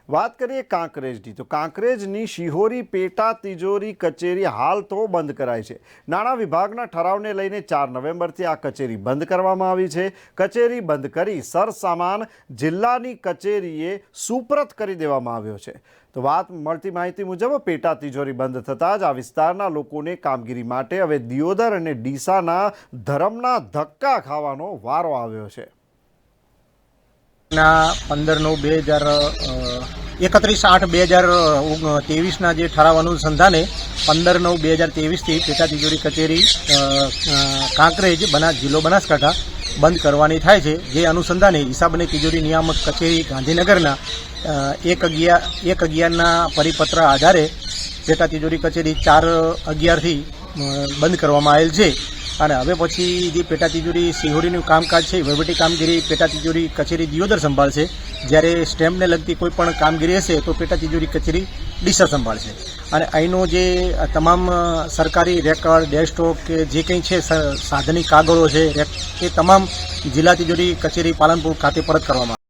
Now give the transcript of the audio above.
વાત કરીએ કાંકરેજની તો કાંકરેજની શિહોરી પેટા તિજોરી કચેરી હાલ તો બંધ કરાઈ છે। નાણાં વિભાગના ઠરાવને લઈને 4 નવેમ્બરથી આ કચેરી બંધ કરવામાં આવી છે। કચેરી બંધ કરી સરસામાન જિલ્લાની કચેરીએ સુપ્રત કરી દેવામાં આવ્યો છે। તો વાત મળતી માહિતી મુજબ પેટા તિજોરી બંધ થતાં જ આ વિસ્તારના લોકોને કામગીરી માટે હવે દિયોદર અને ડીસાના ધરમના ધક્કા ખાવાનો વારો આવ્યો છે। 31/8/2023 જે ઠરાવ અનુસંધાને 15/9/2023 થી પેટા તિજોરી કચેરી કાંકરેજ જિલ્લો બનાસકાંઠા બંધ કરવાની થાય છે। જે અનુસંધાને હિસાબ અને તિજોરી નિયામક કચેરી ગાંધીનગરના 1/11ના પરિપત્ર આધારે પેટા તિજોરી કચેરી 4/11થી બંધ કરવામાં આવેલ છે। અને હવે પછી જે પેટા તિજોરી શિહોરીનું કામકાજ છે, વહીવટી કામગીરી પેટા તિજોરી કચેરી દિયોદર સંભાળશે। જ્યારે સ્ટેમ્પને લગતી કોઈ પણ કામગીરી હશે તો પેટા તિજોરી કચેરી ડીસા સંભાળશે। અને અહીંનો જે તમામ સરકારી રેકર્ડ, ડેસ્કટોપ કે જે કંઈ છે સાધનિક કાગળો છે એ તમામ જિલ્લા તિજોરી કચેરી પાલનપુર ખાતે પરત કરવામાં